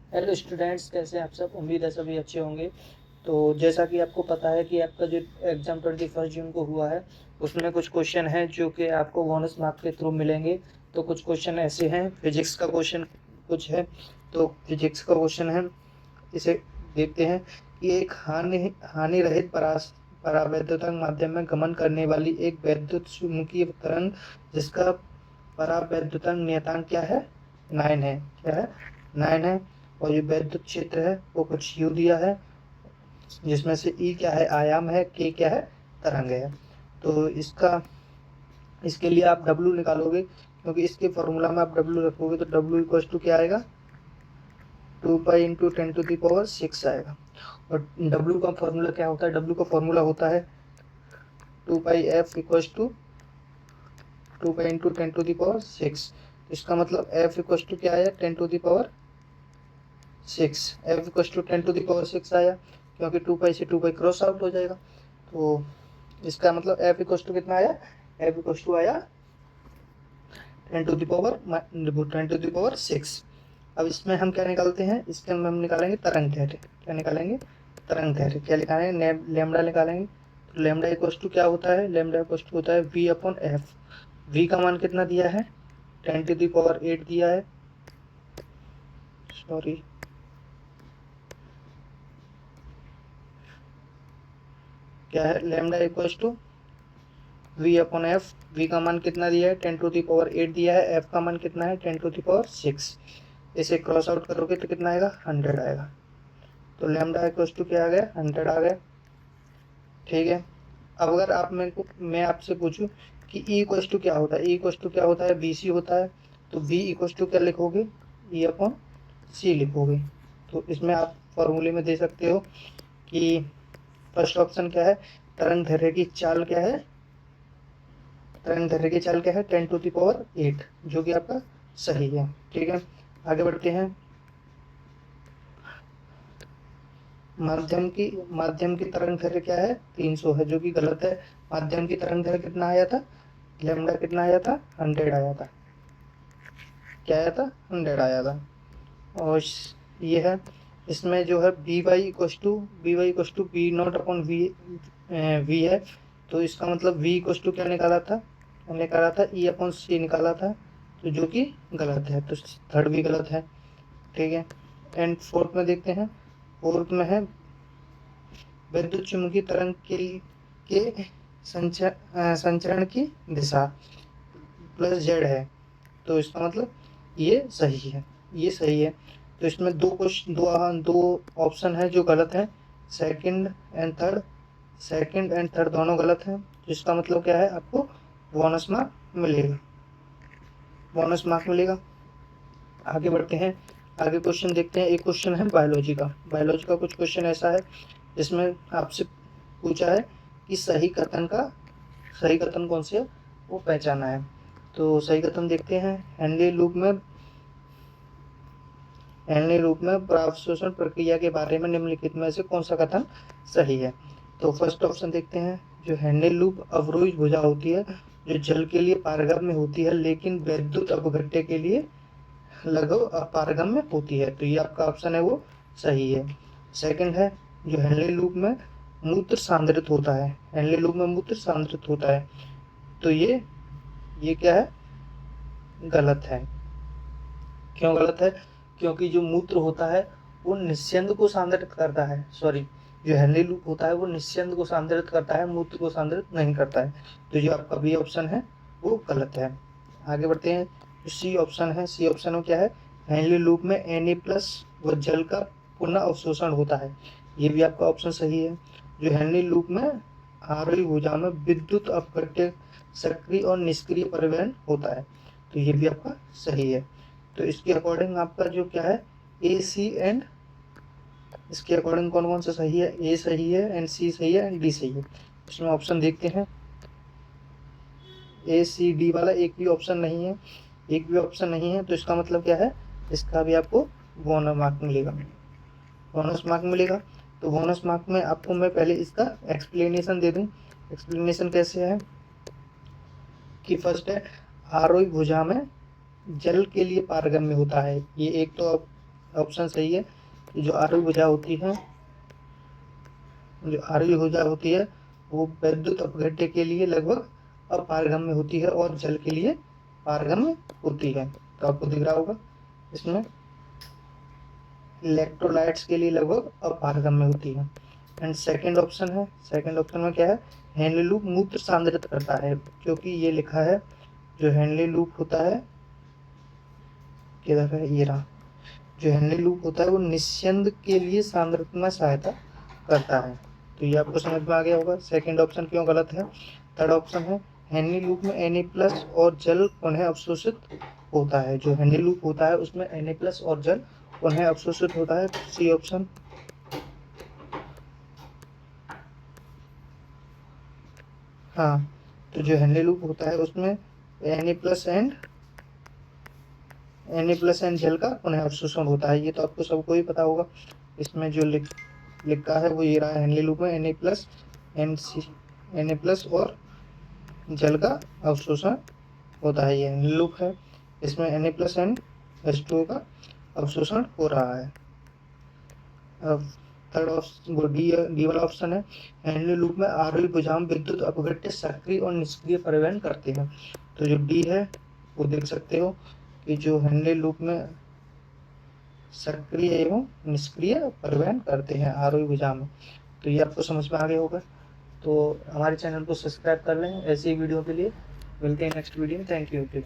Hello students, कैसे हैं आप सब। उम्मीद है सभी अच्छे होंगे। तो जैसा कि आपको पता है कि आपका जो एग्ज़ाम 21 जून को हुआ है, उसमें कुछ क्वेश्चन हैं जो कि आपको बोनस मार्क के थ्रू मिलेंगे। तो कुछ क्वेश्चन ऐसे हैं, फिजिक्स का क्वेश्चन कुछ है। तो फिजिक्स का क्वेश्चन है, इसे देखते हैं कि एक हानि रहित परावैद्युतांक माध्यम में गमन करने वाली एक वैद्युत चुम्बकीय तरंग जिसका परावैद्युतांक नियतांक क्या है, 9 है। क्या है, 9 है। और ये वैद्युत क्षेत्र है वो कुछ यू दिया है, जिसमें से ई क्या है, आयाम है, के क्या है, तरंग है। तो इसके लिए आप डब्ल्यू निकालोगे, क्योंकि इसके फॉर्मूला में आप डब्ल्यू रखोगे तो डब्ल्यू इक्वल टू क्या आएगा, 2 पाई इंटू 10⁶ आएगा। और डब्ल्यू का फॉर्मूला क्या होता है, डब्ल्यू का फॉर्मूला होता है 2 pi f equal to 2 pi into 10⁶। इसका मतलब एफ इक्वल टू क्या आया, 10⁶ एफ इक्वल टू 10⁶ आया, क्योंकि 2 पाई से 2 पाई क्रॉस आउट हो जाएगा। तो इसका मतलब एफ इक्वल टू कितना आया, एफ इक्वल टू आया 10⁶। अब इसमें हम क्या निकालते हैं, इसके हम निकालेंगे तरंग दैर्ध्य। क्या निकालेंगे, तरंग दैर्ध्य। क्या निकालेंगे, लेमडा निकालेंगे। तो लेमडा इक्वल टू क्या होता है, लेमडा इक्वल टू होता है वी अपॉन एफ। वी का मान कितना दिया है, 10⁸ दिया है, सॉरी, क्या है, lambda equal to V upon F. V का मान कितना दिया है, 10⁸ दिया है। एफ का मान कितना है, 10⁶। इसे क्रॉस आउट करोगे तो कितना आएगा, 100 आएगा। तो लेमडा इक्वल टू क्या आ गया, 100 आ गया। ठीक है। अब अगर मैं आपसे पूछूं कि ई इक्वल टू क्या होता है, ई इक्वल टू क्या होता है, बी सी होता है। तो बी इक्वल टू क्या लिखोगे, ई अपॉन सी लिखोगे। तो इसमें आप फॉर्मूले में दे सकते हो कि फर्स्ट ऑप्शन क्या है, तरंग दैर्ध्य की चाल क्या है, तरंग दैर्ध्य की चाल क्या है, 10⁸, जो कि आपका सही है। ठीक है, आगे बढ़ते हैं। माध्यम की तरंग दैर्ध्य क्या है, 300 है, जो कि गलत है। माध्यम की तरंग दैर्ध्य कितना आया था, लेमडा कितना आया था, 100 आया था। क्या आया था, 100 आया था। और ये है, इसमें जो है B by B not upon V है। तो इसका मतलब वी इक्वल टू क्या निकाला था, निकाला था ई अपॉन सी निकाला था, तो जो कि गलत है। तो थर्ड भी गलत है। ठीक है। एंड फोर्थ में देखते हैं। फोर्थ में है विद्युत चुम्बकीय तरंग के संचरण की दिशा प्लस जेड है। तो इसका मतलब ये सही है, ये सही है। तो इसमें दो ऑप्शन है जो गलत है, second and third. Second and third दोनों गलत हैं, तो इसका मतलब क्या है, आपको बोनस मार्क मिलेगा, बोनस मार्क मिलेगा। आगे बढ़ते हैं, आगे क्वेश्चन देखते हैं। एक क्वेश्चन है बायोलॉजी का। बायोलॉजी का कुछ क्वेश्चन ऐसा है जिसमें आपसे पूछा है कि सही कथन कौन से है, वो पहचाना है। तो सही कथन देखते हैं। हेनली लूप में परावशोषण प्रक्रिया के बारे में निम्नलिखित में से कौन सा कथन सही है। तो फर्स्ट ऑप्शन देखते हैं। जो हेनली लूप अवरोही भुजा होती है, जो जल के लिए पारगम्य होती है लेकिन विद्युत अपघट्य के लिए लघु अपारगम्य होती है। तो ये आपका ऑप्शन है वो सही है। सेकंड है, जो हेनली लूप में मूत्र सांद्रित होता है, हेनली लूप में मूत्र सांद्रित होता है, तो ये क्या है, गलत है। क्यों गलत है, क्योंकि जो मूत्र होता है वो निस्यंद को सांद्रित करता है, सॉरी, जो हेनली लूप होता है वो निस्यंद को सांद्रित करता है, मूत्र को सांद्रित नहीं करता है। तो जो आपका बी ऑप्शन है वो गलत है। आगे बढ़ते हैं। जो सी ऑप्शन है, सी ऑप्शन में क्या है, हेनली लूप में Na+ व जल का पुनः अवशोषण होता है, ये भी आपका ऑप्शन सही है। जो हेनली लूप में आरोही भुजा में विद्युत अपघट्य सक्रिय और निष्क्रिय परिवहन होता है, तो ये भी आपका सही है। तो इसके अकॉर्डिंग आपका जो क्या है, ए सी एंड, इसके अकॉर्डिंग कौन कौन सा सही है, ए सही है एंड सी सही है एंड डी सही है। इसमें ऑप्शन देखते हैं। ए सी डी वाला एक भी ऑप्शन नहीं है, एक भी ऑप्शन नहीं है, तो इसका मतलब क्या है, इसका भी आपको बोनस मार्क मिलेगा, बोनस मार्क मिलेगा। तो बोनस मार्क में आपको मैं पहले इसका एक्सप्लेनेशन दे दूं। एक्सप्लेनेशन कैसे है कि फर्स्ट है, आरोही भुजा में जल के लिए पारगम्य होता है, ये एक तो ऑप्शन सही है कि जो आरओ भुजा होती है, वो विद्युत अपघट्य के लिए लगभग अपारगम्य होती है और जल के लिए पारगम्य होती है। तो आपको दिख रहा होगा इसमें इलेक्ट्रोलाइट्स के लिए लगभग अपारगम्य होती है। एंड सेकंड ऑप्शन में क्या है, हेनले लूप मूत्र सांद्रित करता है, क्योंकि ये लिखा है जो हेनले लूप होता है, किधर है ये रहा, जो हेनले लूप होता है वो निस्यंद के लिए सांद्रता में सहायता करता है। तो ये आपको समझ में आ गया होगा सेकंड ऑप्शन क्यों गलत है। थर्ड ऑप्शन है हेनली लूप में Na+ और जल पुनः अवशोषित होता है। जो हेनली लूप होता है उसमें Na+ और जल पुनः अवशोषित होता है, सी ऑप्शन। हाँ, तो जो हेनली लूप होता है उसमें Na+ एंड जल का पुनः अवशोषण होता है। ये तो आपको सबको ही पता होगा। इसमें जो लिखा है वो ये रहा, हेनली लूप में Na+ और जल का अवशोषण होता है। ये हेनली लूप है, इसमें Na+ एंड H2O का अवशोषण हो रहा है। अब थर्ड ऑप्शन डी वाला ऑप्शन है हेनली लूप में आरोही भुजाम विद्युत अपघट्य सक्रिय और निष्क्रिय परिवहन करते हैं। तो जो डी है वो देख सकते हो कि जो हेनली लूप में सक्रिय एवं निष्क्रिय परिवहन करते हैं आरोही भुजा में। तो ये आपको समझ में आ गया होगा। तो हमारे चैनल को सब्सक्राइब कर लें ऐसी वीडियो के लिए। मिलते हैं नेक्स्ट वीडियो में। Thank you.